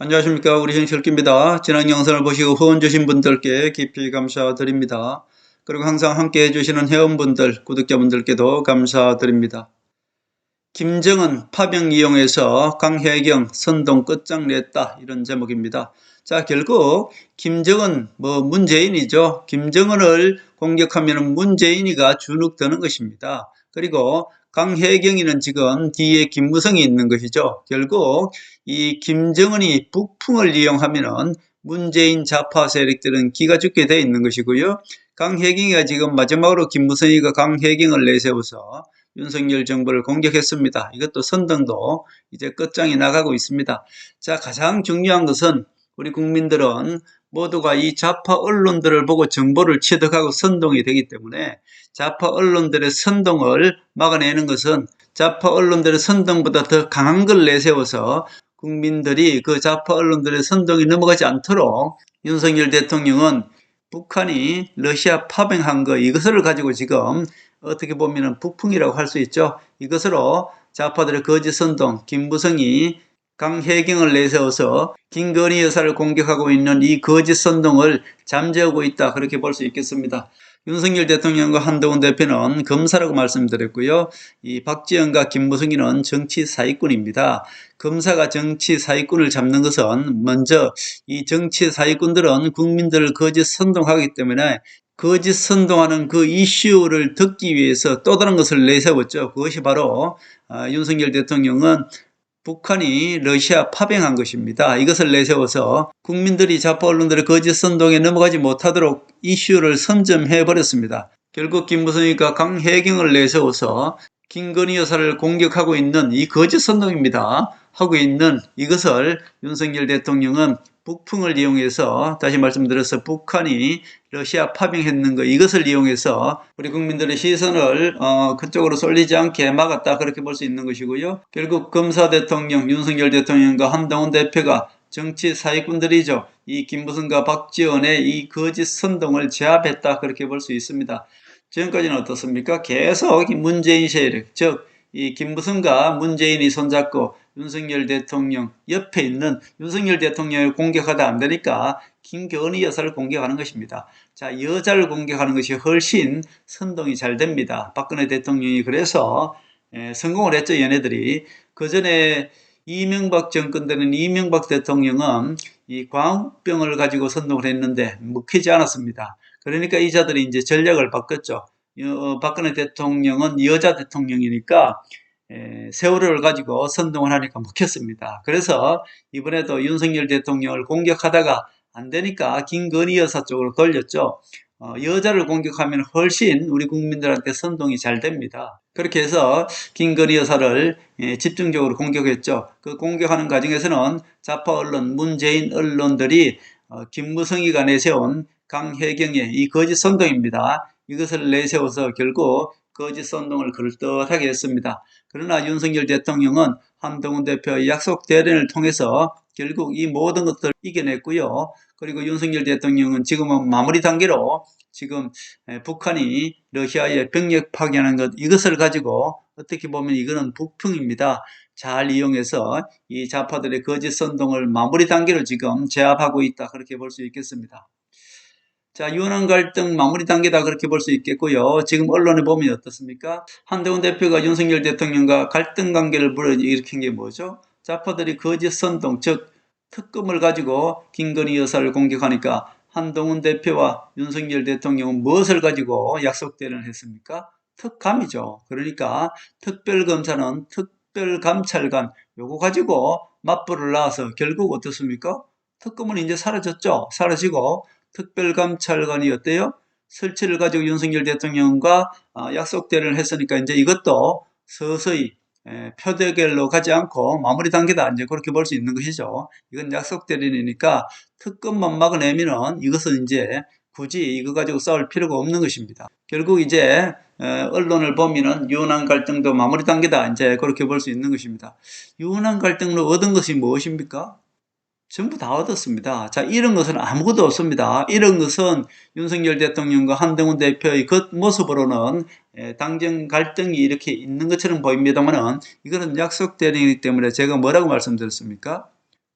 안녕하십니까. 우리 정철기입니다. 지난 영상을 보시고 후원 주신 분들께 깊이 감사드립니다. 그리고 항상 함께 해주시는 회원분들, 구독자분들께도 감사드립니다. 김정은 파병 이용해서 강혜경 선동 끝장냈다, 이런 제목입니다. 자, 결국 김정은 문재인이죠. 김정은을 공격하면 문재인이가 주눅드는 것입니다. 그리고 강혜경이는 지금 뒤에 김무성이 있는 것이죠. 결국 이 김정은이 북풍을 이용하면은 문재인 좌파 세력들은 기가 죽게 돼 있는 것이고요. 강혜경이가 지금 마지막으로 김무성이가 강혜경을 내세워서 윤석열 정부를 공격했습니다. 이것도 선동도 이제 끝장이 나가고 있습니다. 자, 가장 중요한 것은 우리 국민들은 모두가 이 좌파 언론들을 보고 정보를 취득하고 선동이 되기 때문에 좌파 언론들의 선동을 막아내는 것은 좌파 언론들의 선동보다 더 강한 걸 내세워서 국민들이 그 좌파 언론들의 선동이 넘어가지 않도록 윤석열 대통령은 북한이 러시아 파병한 거, 이것을 가지고 지금 어떻게 보면 북풍이라고 할 수 있죠. 이것으로 좌파들의 거짓 선동, 김무성이 강혜경을 내세워서 김건희 여사를 공격하고 있는 이 거짓 선동을 잠재우고 있다, 그렇게 볼 수 있겠습니다. 윤석열 대통령과 한동훈 대표는 검사라고 말씀드렸고요. 이 박지원과 김무성이는 정치 사기꾼입니다. 검사가 정치 사기꾼을 잡는 것은 먼저 이 정치 사기꾼들은 국민들을 거짓 선동하기 때문에 거짓 선동하는 그 이슈를 듣기 위해서 또 다른 것을 내세웠죠. 그것이 바로 윤석열 대통령은 북한이 러시아 파병한 것입니다. 이것을 내세워서 국민들이 좌파 언론들의 거짓 선동에 넘어가지 못하도록 이슈를 선점해버렸습니다. 결국 김무성이가 강혜경을 내세워서 김건희 여사를 공격하고 있는 이 거짓 선동입니다. 하고 있는 이것을 윤석열 대통령은 북풍을 이용해서, 다시 말씀드려서 북한이 러시아 파병했는 거, 이것을 이용해서 우리 국민들의 시선을 그쪽으로 쏠리지 않게 막았다, 그렇게 볼 수 있는 것이고요. 결국 검사 대통령, 윤석열 대통령과 한동훈 대표가 정치 사기꾼들이죠. 이 김무성과 박지원의 이 거짓 선동을 제압했다, 그렇게 볼 수 있습니다. 지금까지는 어떻습니까? 계속 문재인 세력, 즉 이 김무성과 문재인이 손잡고 윤석열 대통령 옆에 있는 윤석열 대통령을 공격하다 안 되니까 김건희 여사를 공격하는 것입니다. 자, 여자를 공격하는 것이 훨씬 선동이 잘 됩니다. 박근혜 대통령이 그래서 성공을 했죠, 얘네들이. 그 전에 이명박 정권 때는 이명박 대통령은 이 광우병을 가지고 선동을 했는데 먹히지 않았습니다. 그러니까 이자들이 이제 전략을 바꿨죠. 박근혜 대통령은 여자 대통령이니까 세월호를 가지고 선동을 하니까 먹혔습니다. 그래서 이번에도 윤석열 대통령을 공격하다가 안 되니까 김건희 여사 쪽으로 돌렸죠. 여자를 공격하면 훨씬 우리 국민들한테 선동이 잘 됩니다. 그렇게 해서 김건희 여사를 집중적으로 공격했죠. 그 공격하는 과정에서는 좌파 언론, 문재인 언론들이 김무성이가 내세운 강혜경의 이 거짓 선동입니다. 이것을 내세워서 결국 거짓 선동을 그럴듯하게 했습니다. 그러나 윤석열 대통령은 한동훈 대표의 약속 대련을 통해서 결국 이 모든 것들을 이겨냈고요. 그리고 윤석열 대통령은 지금은 마무리 단계로 지금 북한이 러시아에 병력 파견하는 것, 이것을 가지고 어떻게 보면 이거는 북풍입니다. 잘 이용해서 이 좌파들의 거짓 선동을 마무리 단계로 지금 제압하고 있다, 그렇게 볼 수 있겠습니다. 자, 유난 갈등 마무리 단계다, 그렇게 볼 수 있겠고요. 지금 언론에 보면 어떻습니까? 한동훈 대표가 윤석열 대통령과 갈등 관계를 불러일으킨 게 뭐죠? 좌파들이 거짓 선동, 즉 특검을 가지고 김건희 여사를 공격하니까 한동훈 대표와 윤석열 대통령은 무엇을 가지고 약속 대련을 했습니까? 특감이죠. 그러니까 특별검사는 특별감찰관, 요거 가지고 맞불을 놔서 결국 어떻습니까? 특검은 이제 사라졌죠. 사라지고 특별감찰관이 어때요? 설치를 가지고 윤석열 대통령과 약속 대련을 했으니까 이제 이것도 서서히 표대결로 가지 않고 마무리 단계다, 이제 그렇게 볼 수 있는 것이죠. 이건 약속 대련이니까 특검만 막아내면은 이것은 이제 굳이 이거 가지고 싸울 필요가 없는 것입니다. 결국 이제 언론을 보면은 유난 갈등도 마무리 단계다, 이제 그렇게 볼 수 있는 것입니다. 유난 갈등으로 얻은 것이 무엇입니까? 전부 다 얻었습니다. 자, 이런 것은 아무것도 없습니다. 이런 것은 윤석열 대통령과 한동훈 대표의 겉모습으로는 당정 갈등이 이렇게 있는 것처럼 보입니다만은 이거는 약속 대련이기 때문에 제가 뭐라고 말씀드렸습니까?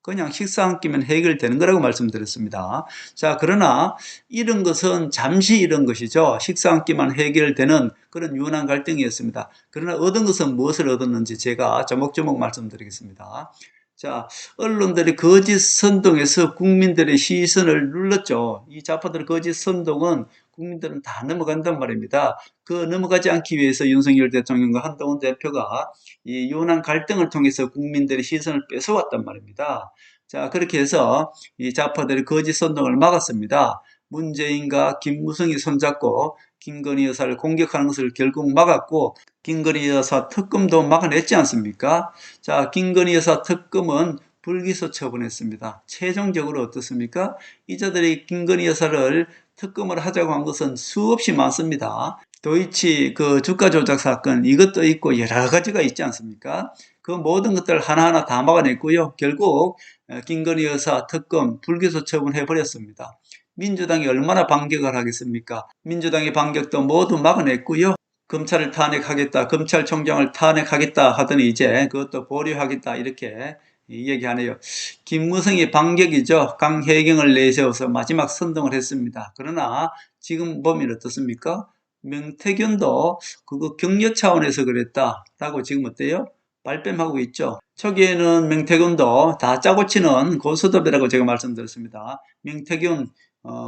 그냥 식사 한 끼면 해결되는 거라고 말씀드렸습니다. 자, 그러나 이런 것은 잠시 이런 것이죠. 식사 한 끼만 해결되는 그런 유난 갈등이었습니다. 그러나 얻은 것은 무엇을 얻었는지 제가 조목조목 말씀드리겠습니다. 자, 언론들이 거짓 선동해서 국민들의 시선을 눌렀죠. 이 좌파들의 거짓 선동은 국민들은 다 넘어간단 말입니다. 그 넘어가지 않기 위해서 윤석열 대통령과 한동훈 대표가 이 유난 갈등을 통해서 국민들의 시선을 뺏어왔단 말입니다. 자, 그렇게 해서 이 좌파들의 거짓 선동을 막았습니다. 문재인과 김무성이 손잡고 김건희 여사를 공격하는 것을 결국 막았고, 김건희 여사 특검도 막아냈지 않습니까? 자, 김건희 여사 특검은 불기소 처분했습니다. 최종적으로 어떻습니까? 이자들이 김건희 여사를 특검을 하자고 한 것은 수없이 많습니다. 도이치 그 주가 조작 사건 이것도 있고 여러 가지가 있지 않습니까? 그 모든 것들 하나하나 다 막아냈고요. 결국 김건희 여사 특검 불기소 처분해버렸습니다. 민주당이 얼마나 반격을 하겠습니까? 민주당의 반격도 모두 막아냈고요. 검찰을 탄핵하겠다, 검찰총장을 탄핵하겠다 하더니 이제 그것도 보류하겠다 이렇게 얘기하네요. 김무성이 반격이죠. 강혜경을 내세워서 마지막 선동을 했습니다. 그러나 지금 보면 어떻습니까? 명태균도 그거 격려 차원에서 그랬다라고 지금 어때요? 발뺌하고 있죠. 초기에는 명태균도 다 짜고 치는 고스톱이라고 제가 말씀드렸습니다. 명태균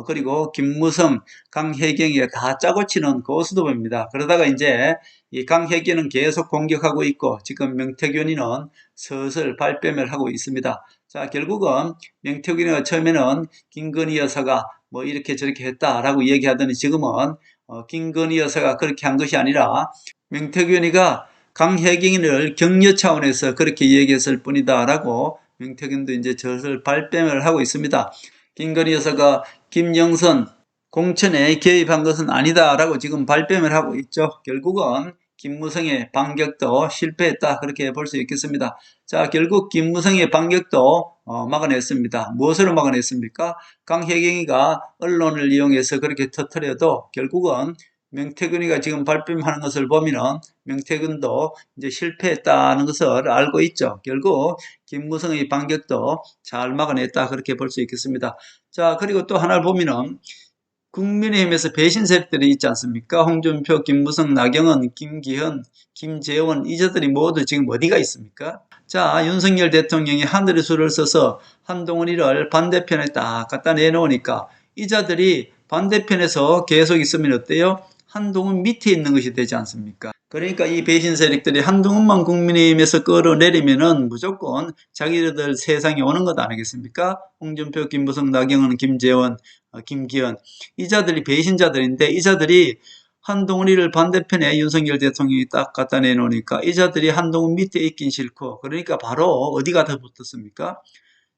그리고 김무성, 강혜경이 다 짜고 치는 고스톱입니다. 그러다가 이제 이 강혜경은 계속 공격하고 있고 지금 명태균이는 슬슬 발뺌을 하고 있습니다. 자, 결국은 명태균이가 처음에는 김건희 여사가 뭐 이렇게 저렇게 했다라고 얘기하더니 지금은 김건희 여사가 그렇게 한 것이 아니라 명태균이가 강혜경을 격려 차원에서 그렇게 얘기했을 뿐이다라고 명태균도 이제 슬슬 발뺌을 하고 있습니다. 김건희 여사가 김영선 공천에 개입한 것은 아니다라고 지금 발뺌을 하고 있죠. 결국은 김무성의 반격도 실패했다 그렇게 볼 수 있겠습니다. 자, 결국 김무성의 반격도 막아냈습니다. 무엇으로 막아냈습니까? 강혜경이가 언론을 이용해서 그렇게 터뜨려도 결국은 명태균이가 지금 발뺌하는 것을 보면은 명태균도 이제 실패했다는 것을 알고 있죠. 결국 김무성의 반격도 잘 막아냈다 그렇게 볼 수 있겠습니다. 자, 그리고 또 하나를 보면은 국민의힘에서 배신 세력들이 있지 않습니까? 홍준표, 김무성, 나경원, 김기현, 김재원 이자들이 모두 지금 어디가 있습니까? 자, 윤석열 대통령이 하늘의 수를 써서 한동훈이를 반대편에 딱 갖다 내놓으니까 이자들이 반대편에서 계속 있으면 어때요? 한동훈 밑에 있는 것이 되지 않습니까? 그러니까 이 배신 세력들이 한동훈만 국민의힘에서 끌어내리면은 무조건 자기들 세상에 오는 것 아니겠습니까? 홍준표, 김무성, 나경원, 김재원, 김기현 이자들이 배신자들인데 이자들이 한동훈이를 반대편에 윤석열 대통령이 딱 갖다 내놓으니까 이자들이 한동훈 밑에 있긴 싫고 그러니까 바로 어디가 더 붙었습니까?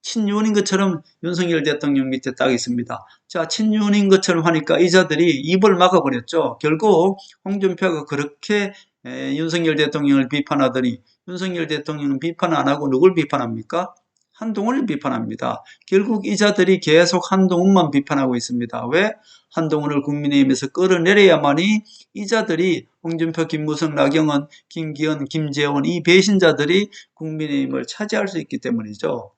친윤인 것처럼 윤석열 대통령 밑에 딱 있습니다. 자, 친윤인 것처럼 하니까 이자들이 입을 막아버렸죠. 결국 홍준표가 그렇게 윤석열 대통령을 비판하더니 윤석열 대통령은 비판 안 하고 누굴 비판합니까? 한동훈을 비판합니다. 결국 이자들이 계속 한동훈만 비판하고 있습니다. 왜? 한동훈을 국민의힘에서 끌어내려야만이 이자들이 홍준표, 김무성, 나경원, 김기현, 김재원 이 배신자들이 국민의힘을 차지할 수 있기 때문이죠.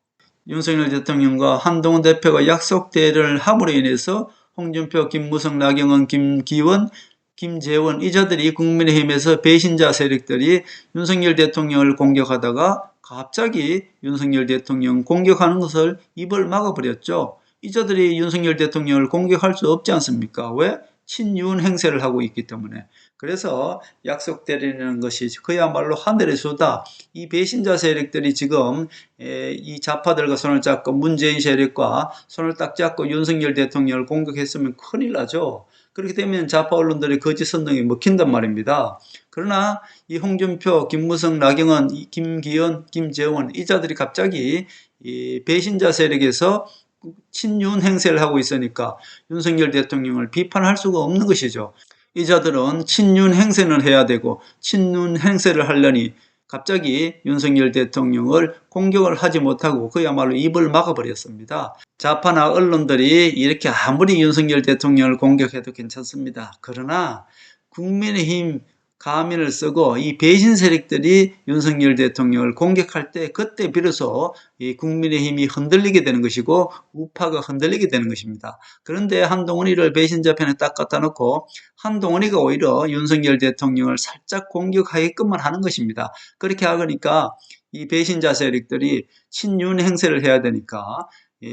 윤석열 대통령과 한동훈 대표가 약속 대회를 함으로 인해서 홍준표, 김무성, 나경원, 김기원, 김재원 이자들이 국민의힘에서 배신자 세력들이 윤석열 대통령을 공격하다가 갑자기 윤석열 대통령 공격하는 것을 입을 막아버렸죠. 이자들이 윤석열 대통령을 공격할 수 없지 않습니까? 왜? 친윤 행세를 하고 있기 때문에. 그래서 약속되려는 것이 그야말로 하늘의 수다. 이 배신자 세력들이 지금 이 좌파들과 손을 잡고 문재인 세력과 손을 딱 잡고 윤석열 대통령을 공격했으면 큰일 나죠. 그렇게 되면 좌파 언론들의 거짓 선동이 먹힌단 말입니다. 그러나 이 홍준표, 김무성, 나경원, 김기현, 김재원 이자들이 갑자기 이 배신자 세력에서 친윤 행세를 하고 있으니까 윤석열 대통령을 비판할 수가 없는 것이죠. 이자들은 친윤 행세는 해야 되고 친윤 행세를 하려니 갑자기 윤석열 대통령을 공격을 하지 못하고 그야말로 입을 막아버렸습니다. 좌파나 언론들이 이렇게 아무리 윤석열 대통령을 공격해도 괜찮습니다. 그러나 국민의힘 가면을 쓰고 이 배신 세력들이 윤석열 대통령을 공격할 때 그때 비로소 이 국민의힘이 흔들리게 되는 것이고 우파가 흔들리게 되는 것입니다. 그런데 한동훈이를 배신자 편에 딱 갖다 놓고 한동훈이가 오히려 윤석열 대통령을 살짝 공격하게끔만 하는 것입니다. 그렇게 하니까 이 배신자 세력들이 친윤 행세를 해야 되니까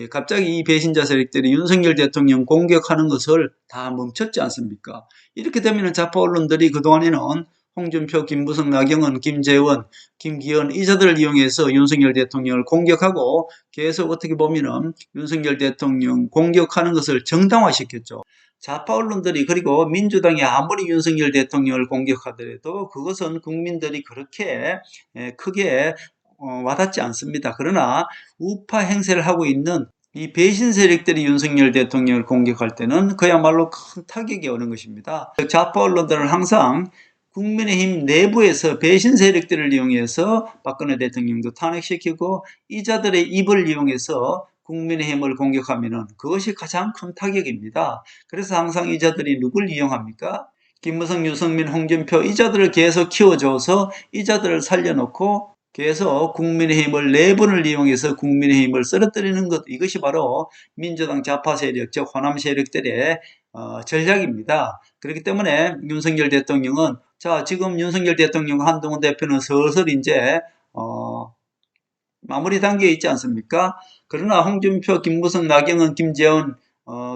갑자기 이 배신자 세력들이 윤석열 대통령 공격하는 것을 다 멈췄지 않습니까? 이렇게 되면 좌파 언론들이 그동안에는 홍준표, 김무성, 나경원, 김재원, 김기현 이자들을 이용해서 윤석열 대통령을 공격하고 계속 어떻게 보면은 윤석열 대통령 공격하는 것을 정당화시켰죠. 좌파 언론들이 그리고 민주당이 아무리 윤석열 대통령을 공격하더라도 그것은 국민들이 그렇게 크게 와닿지 않습니다. 그러나 우파 행세를 하고 있는 이 배신 세력들이 윤석열 대통령을 공격할 때는 그야말로 큰 타격이 오는 것입니다. 좌파 언론들은 항상 국민의힘 내부에서 배신 세력들을 이용해서 박근혜 대통령도 탄핵시키고 이자들의 입을 이용해서 국민의힘을 공격하면 그것이 가장 큰 타격입니다. 그래서 항상 이자들이 누굴 이용합니까? 김무성, 유승민, 홍준표 이자들을 계속 키워줘서 이자들을 살려놓고 계속 국민의힘을 내분을 이용해서 국민의힘을 쓰러뜨리는 것, 이것이 바로 민주당 좌파 세력, 즉 호남 세력들의 전략입니다. 그렇기 때문에 윤석열 대통령은 지금 윤석열 대통령 한동훈 대표는 슬슬 이제 마무리 단계에 있지 않습니까? 그러나 홍준표, 김무성, 나경원, 김재원,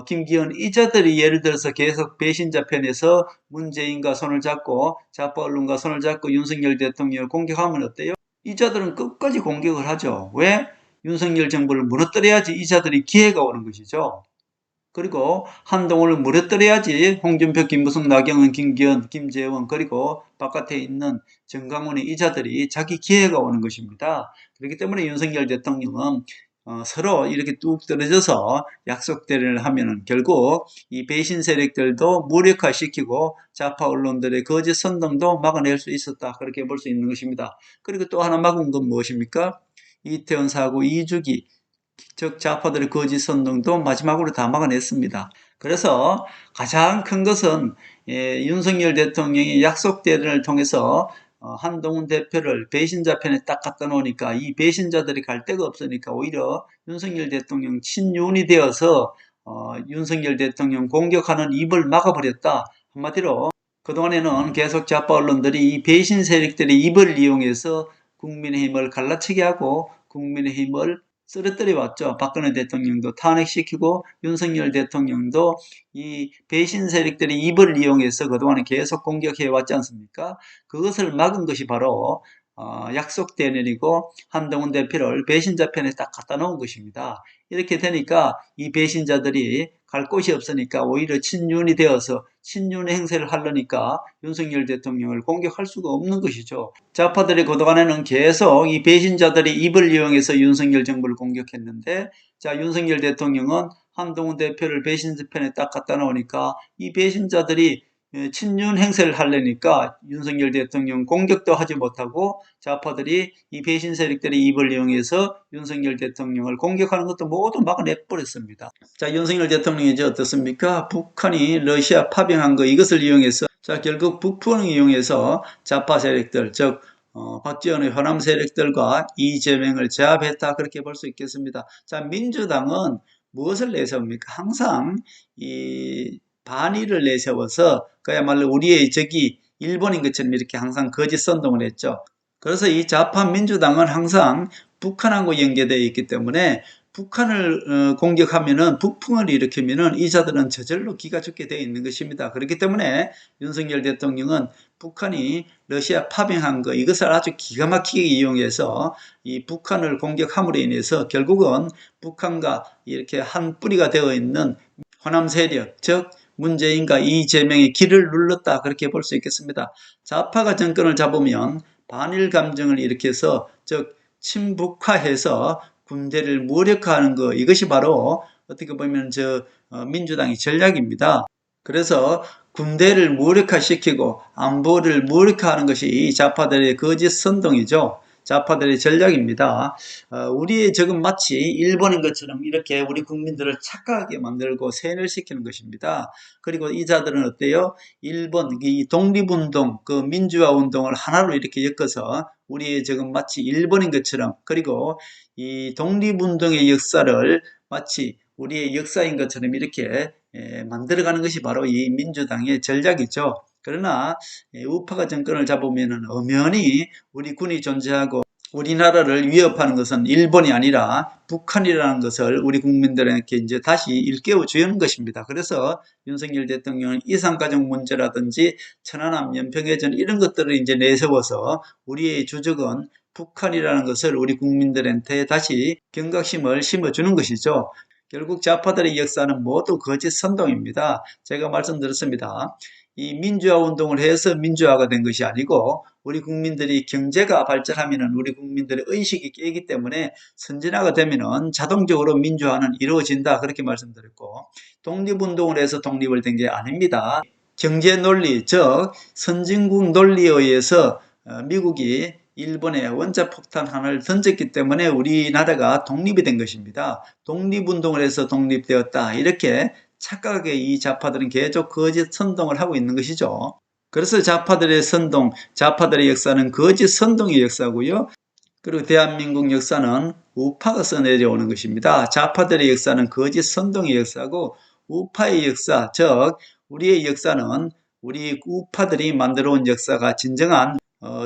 김기현 이자들이 예를 들어서 계속 배신자 편에서 문재인과 손을 잡고 좌파 언론과 손을 잡고 윤석열 대통령을 공격하면 어때요? 이자들은 끝까지 공격을 하죠. 왜? 윤석열 정부를 무너뜨려야지 이자들이 기회가 오는 것이죠. 그리고 한동훈을 무너뜨려야지 홍준표, 김무성, 나경원, 김기현, 김재원 그리고 바깥에 있는 정강훈의 이자들이 자기 기회가 오는 것입니다. 그렇기 때문에 윤석열 대통령은 서로 이렇게 뚝 떨어져서 약속대를 하면은 결국 이 배신 세력들도 무력화시키고 좌파 언론들의 거짓 선동도 막아낼 수 있었다. 그렇게 볼 수 있는 것입니다. 그리고 또 하나 막은 건 무엇입니까? 이태원 사고 2주기, 즉 좌파들의 거짓 선동도 마지막으로 다 막아냈습니다. 그래서 가장 큰 것은 윤석열 대통령이 약속대를 통해서 한동훈 대표를 배신자 편에 딱 갖다 놓으니까 이 배신자들이 갈 데가 없으니까 오히려 윤석열 대통령 친윤이 되어서 윤석열 대통령 공격하는 입을 막아버렸다. 한마디로 그동안에는 계속 좌파 언론들이 이 배신 세력들의 입을 이용해서 국민의힘을 갈라치게 하고 국민의힘을 쓰러뜨려 왔죠. 박근혜 대통령도 탄핵시키고 윤석열 대통령도 이 배신 세력들의 입을 이용해서 그동안에 계속 공격해 왔지 않습니까? 그것을 막은 것이 바로 약속대내리고 한동훈 대표를 배신자 편에 딱 갖다 놓은 것입니다. 이렇게 되니까 이 배신자들이 갈 곳이 없으니까 오히려 친윤이 되어서 친윤 행세를 하려니까 윤석열 대통령을 공격할 수가 없는 것이죠. 좌파들이 그동안에는 계속 이 배신자들이 입을 이용해서 윤석열 정부를 공격했는데 윤석열 대통령은 한동훈 대표를 배신자 편에 딱 갖다 놓으니까 이 배신자들이 친윤 행세를 하려니까 윤석열 대통령 공격도 하지 못하고 좌파들이 이 배신 세력들의 입을 이용해서 윤석열 대통령을 공격하는 것도 모두 막아내버렸습니다. 윤석열 대통령이 이제 어떻습니까? 북한이 러시아 파병한 거 이것을 이용해서 결국 북풍을 이용해서 좌파 세력들, 즉 박지원의 호남 세력들과 이재명을 제압했다 그렇게 볼 수 있겠습니다. 민주당은 무엇을 내세웁니까? 항상 이 반의를 내세워서 그야말로 우리의 적이 일본인 것처럼 이렇게 항상 거짓 선동을 했죠. 그래서 이 좌파 민주당은 항상 북한하고 연계되어 있기 때문에 북한을 공격하면은 북풍을 일으키면은 이자들은 저절로 기가 죽게 되어 있는 것입니다. 그렇기 때문에 윤석열 대통령은 북한이 러시아 파병한 거 이것을 아주 기가 막히게 이용해서 이 북한을 공격함으로 인해서 결국은 북한과 이렇게 한 뿌리가 되어 있는 호남 세력, 즉 문재인과 이재명의 길을 눌렀다 그렇게 볼 수 있겠습니다. 좌파가 정권을 잡으면 반일 감정을 일으켜서 즉 친북화해서 군대를 무력화하는 것 이것이 바로 어떻게 보면 민주당의 전략입니다. 그래서 군대를 무력화시키고 안보를 무력화하는 것이 이 좌파들의 거짓 선동이죠. 좌파들의 전략입니다. 우리의 적은 마치 일본인 것처럼 이렇게 우리 국민들을 착각하게 만들고 세뇌시키는 것입니다. 그리고 이 자들은 어때요? 일본 이 독립운동, 그 민주화 운동을 하나로 이렇게 엮어서 우리의 적은 마치 일본인 것처럼, 그리고 이 독립운동의 역사를 마치 우리의 역사인 것처럼 이렇게 만들어가는 것이 바로 이 민주당의 전략이죠. 그러나 우파가 정권을 잡으면 엄연히 우리 군이 존재하고 우리나라를 위협하는 것은 일본이 아니라 북한이라는 것을 우리 국민들에게 이제 다시 일깨워 주는 것입니다. 그래서 윤석열 대통령은 이산가족 문제라든지 천안함 연평해전 이런 것들을 이제 내세워서 우리의 주적은 북한이라는 것을 우리 국민들한테 다시 경각심을 심어주는 것이죠. 결국 좌파들의 역사는 모두 거짓 선동입니다. 제가 말씀드렸습니다. 이 민주화 운동을 해서 민주화가 된 것이 아니고 우리 국민들이 경제가 발전하면 우리 국민들의 의식이 깨기 때문에 선진화가 되면 자동적으로 민주화는 이루어진다, 그렇게 말씀드렸고, 독립운동을 해서 독립을 된 게 아닙니다. 경제 논리, 즉 선진국 논리에 의해서 미국이 일본에 원자폭탄 하나를 던졌기 때문에 우리나라가 독립이 된 것입니다. 독립운동을 해서 독립되었다, 이렇게 착각하게 이 좌파들은 계속 거짓 선동을 하고 있는 것이죠. 그래서 좌파들의 선동, 좌파들의 역사는 거짓 선동의 역사고요. 그리고 대한민국 역사는 우파가 써내려오는 것입니다. 좌파들의 역사는 거짓 선동의 역사고, 우파의 역사, 즉 우리의 역사는 우리 우파들이 만들어 온 역사가 진정한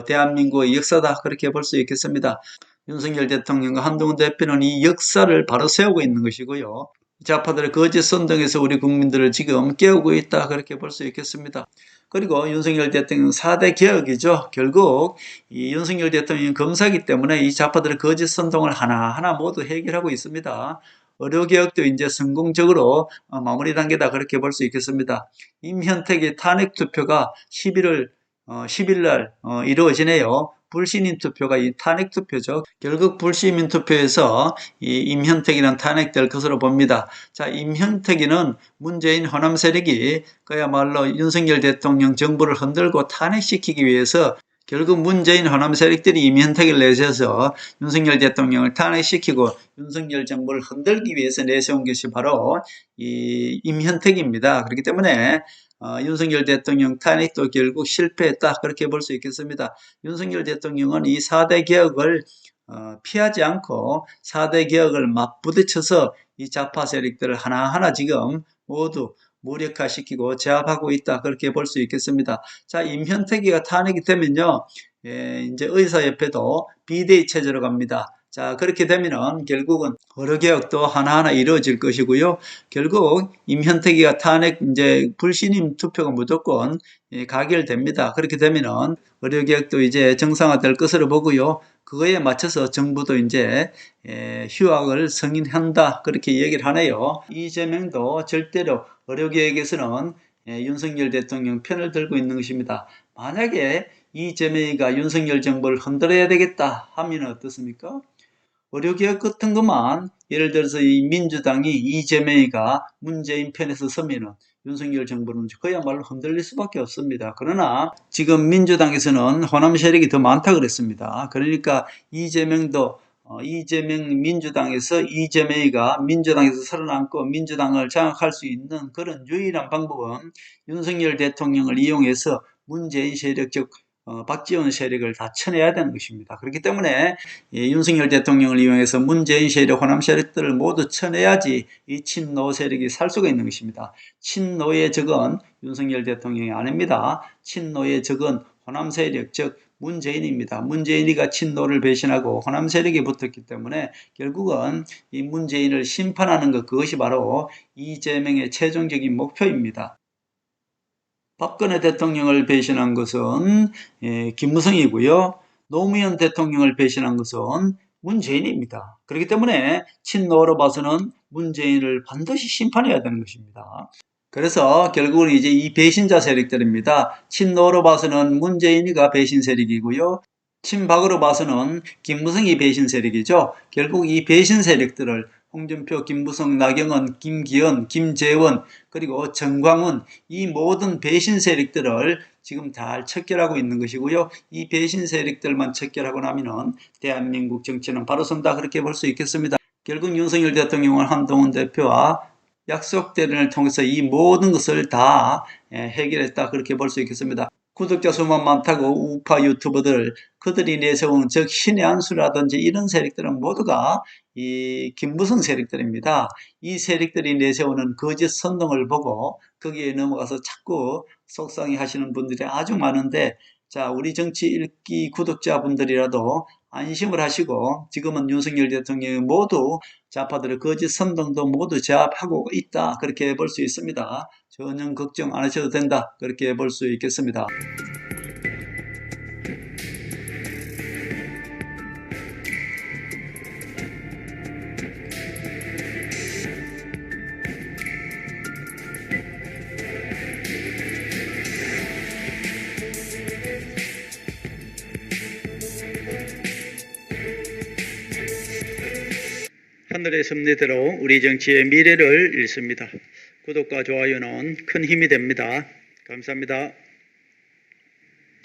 대한민국의 역사다, 그렇게 볼 수 있겠습니다. 윤석열 대통령과 한동훈 대표는 이 역사를 바로 세우고 있는 것이고요. 좌파들의 거짓 선동에서 우리 국민들을 지금 깨우고 있다, 그렇게 볼 수 있겠습니다. 그리고 윤석열 대통령 4대 개혁이죠. 결국 이 윤석열 대통령이 검사이기 때문에 이 좌파들의 거짓 선동을 하나하나 모두 해결하고 있습니다. 의료개혁도 이제 성공적으로 마무리 단계다, 그렇게 볼 수 있겠습니다. 임현택의 탄핵 투표가 10일 날 이루어지네요. 불신임 투표가 이 탄핵 투표죠. 결국 불시민 투표에서 이 임현택이는 탄핵될 것으로 봅니다. 자, 임현택이는 문재인 호남 세력이 그야말로 윤석열 대통령 정부를 흔들고 탄핵시키기 위해서 결국 문재인 호남 세력들이 임현택을 내세워서 윤석열 대통령을 탄핵시키고 윤석열 정부를 흔들기 위해서 내세운 것이 바로 이 임현택입니다. 그렇기 때문에 윤석열 대통령 탄핵도 결국 실패했다, 그렇게 볼 수 있겠습니다. 윤석열 대통령은 이 4대 개혁을 피하지 않고 4대 개혁을 맞부딪혀서 이 좌파 세력들을 하나하나 지금 모두 무력화시키고 제압하고 있다, 그렇게 볼 수 있겠습니다. 자, 임현택이가 탄핵이 되면요, 이제 의사협회도 비대위 체제로 갑니다. 자, 그렇게 되면은 결국은 의료개혁도 하나하나 이루어질 것이고요. 결국 임현택이가 탄핵 이제 불신임 투표가 무조건 가결됩니다. 그렇게 되면은 의료개혁도 이제 정상화될 것으로 보고요. 그거에 맞춰서 정부도 이제 휴학을 승인한다, 그렇게 얘기를 하네요. 이재명도 절대로 의료개혁에서는 윤석열 대통령 편을 들고 있는 것입니다. 만약에 이재명이가 윤석열 정부를 흔들어야 되겠다 하면 어떻습니까? 의료개혁 같은 것만, 예를 들어서 이 민주당이 이재명이가 문재인 편에서 서면은 윤석열 정부는 그야말로 흔들릴 수밖에 없습니다. 그러나 지금 민주당에서는 호남 세력이 더 많다 그랬습니다. 그러니까 이재명도 이재명 민주당에서 이재명이가 민주당에서 살아남고 민주당을 장악할 수 있는 그런 유일한 방법은 윤석열 대통령을 이용해서 문재인 세력, 즉 박지원 세력을 다 쳐내야 되는 것입니다. 그렇기 때문에 윤석열 대통령을 이용해서 문재인 세력, 호남 세력들을 모두 쳐내야지 이 친노 세력이 살 수가 있는 것입니다. 친노의 적은 윤석열 대통령이 아닙니다. 친노의 적은 호남 세력, 즉 문재인입니다. 문재인이가 친노를 배신하고 호남 세력이 붙었기 때문에 결국은 이 문재인을 심판하는 것, 그것이 바로 이재명의 최종적인 목표입니다. 박근혜 대통령을 배신한 것은 김무성이고요. 노무현 대통령을 배신한 것은 문재인입니다. 그렇기 때문에 친노로 봐서는 문재인을 반드시 심판해야 되는 것입니다. 그래서 결국은 이제 이 배신자 세력들입니다. 친노로 봐서는 문재인이가 배신 세력이고요. 친박으로 봐서는 김무성이 배신 세력이죠. 결국 이 배신 세력들을 홍준표, 김무성, 나경원, 김기현, 김재원, 그리고 정광훈, 이 모든 배신 세력들을 지금 잘 척결하고 있는 것이고요. 이 배신 세력들만 척결하고 나면은 대한민국 정치는 바로 선다, 그렇게 볼 수 있겠습니다. 결국 윤석열 대통령은 한동훈 대표와 약속 대련을 통해서 이 모든 것을 다 해결했다, 그렇게 볼 수 있겠습니다. 구독자 수만 많다고 우파 유튜버들, 그들이 내세운 즉 신의 한수라든지 이런 세력들은 모두가 이 김무성 세력들입니다. 이 세력들이 내세우는 거짓 선동을 보고 거기에 넘어가서 자꾸 속상해 하시는 분들이 아주 많은데, 자, 우리 정치 읽기 구독자분들이라도 안심을 하시고 지금은 윤석열 대통령이 모두 좌파들의 거짓 선동도 모두 제압하고 있다, 그렇게 볼 수 있습니다. 전혀 걱정 안 하셔도 된다, 그렇게 볼 수 있겠습니다. 하늘의 섭리대로 우리 정치의 미래를 읽습니다. 구독과 좋아요는 큰 힘이 됩니다. 감사합니다.